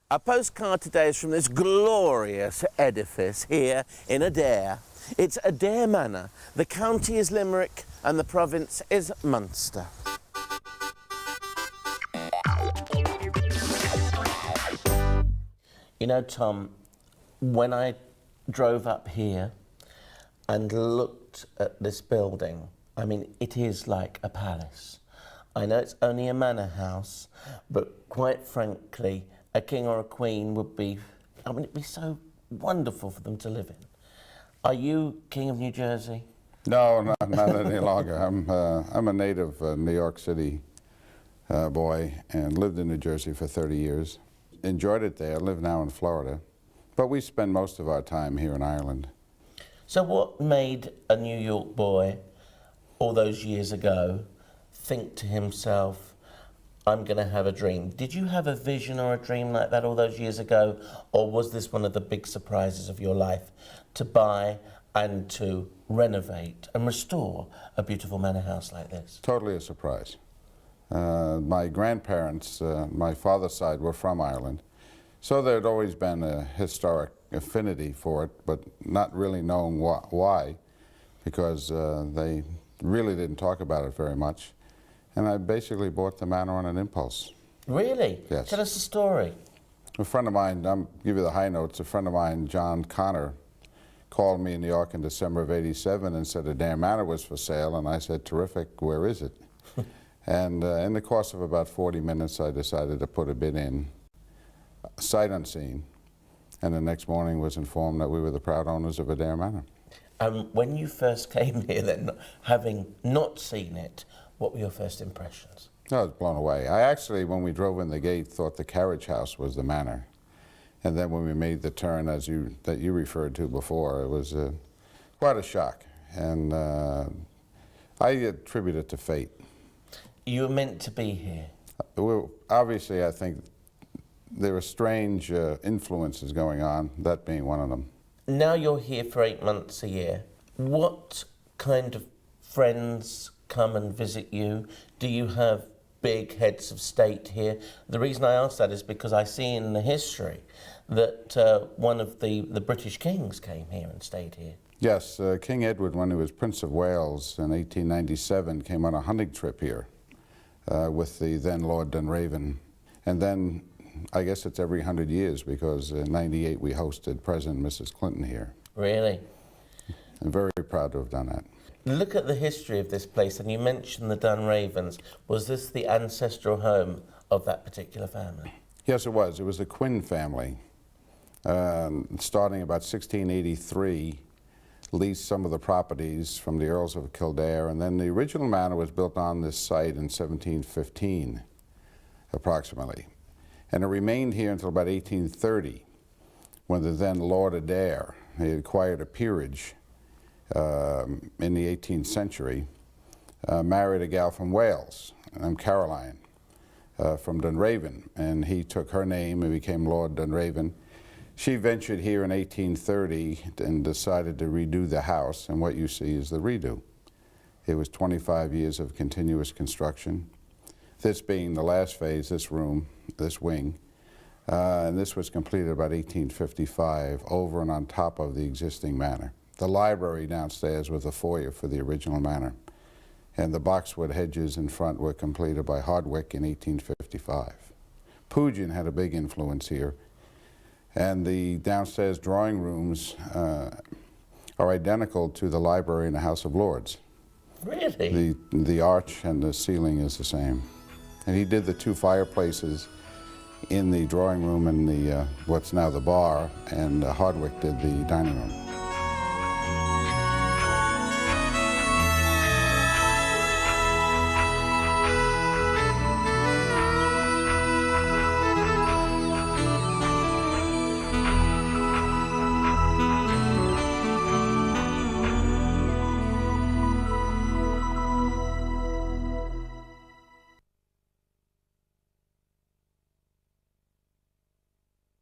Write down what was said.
Our postcard today is from this glorious edifice here in Adare. It's Adare Manor. The county is Limerick and the province is Munster. You know, Tom, when I drove up here and looked at this building, I mean, it is like a palace. I know it's only a manor house, but quite frankly, a king or a queen would be, I mean, it'd be so wonderful for them to live in. Are you King of New Jersey? No, not any longer. I'm a native New York City boy and lived in New Jersey for 30 years. Enjoyed it there, live now in Florida, but we spend most of our time here in Ireland. So what made a New York boy all those years ago think to himself, I'm going to have a dream? Did you have a vision or a dream like that all those years ago, or was this one of the big surprises of your life, to buy and to renovate and restore a beautiful manor house like this? Totally a surprise. My grandparents, my father's side, were from Ireland, so there had always been a historic affinity for it, but not really knowing why, because they really didn't talk about it very much. And I basically bought the manor on an impulse. Really? Yes. Tell us the story. A friend of mine, I'll give you the high notes, a friend of mine, John Connor, called me in New York in December of '87 and said Adare Manor was for sale, and I said, terrific, where is it? And in the course of about 40 minutes, I decided to put a bid in, sight unseen, and the next morning was informed that we were the proud owners of Adare Manor. When you first came here then, having not seen it, what were your first impressions? I was blown away. I actually, when we drove in the gate, thought the carriage house was the manor. And then when we made the turn, that you referred to before, it was quite a shock. And I attribute it to fate. You were meant to be here. Well, obviously, I think there were strange influences going on, that being one of them. Now you're here for 8 months a year. What kind of friends come and visit you? Do you have big heads of state here? The reason I ask that is because I see in the history that one of the British kings came here and stayed here. Yes, King Edward, when he was Prince of Wales in 1897, came on a hunting trip here with the then Lord Dunraven. And then I guess it's every 100 years, because in '98 we hosted President and Mrs. Clinton here. Really? I'm very proud to have done that. Look at the history of this place, and you mentioned the Dunravens. Was this the ancestral home of that particular family? Yes, it was. It was the Quinn family. Starting about 1683, leased some of the properties from the Earls of Kildare, and then the original manor was built on this site in 1715, approximately. And it remained here until about 1830, when the then Lord Adare, he acquired a peerage in the 18th century, married a gal from Wales, Caroline, from Dunraven, and he took her name and became Lord Dunraven. She ventured here in 1830 and decided to redo the house, and what you see is the redo. It was 25 years of continuous construction, this being the last phase, this room, this wing, and this was completed about 1855, over and on top of the existing manor. The library downstairs was the foyer for the original manor, and the boxwood hedges in front were completed by Hardwick in 1855. Pugin had a big influence here, and the downstairs drawing rooms are identical to the library in the House of Lords. Really? The arch and the ceiling is the same. And he did the two fireplaces in the drawing room and the what's now the bar, and Hardwick did the dining room.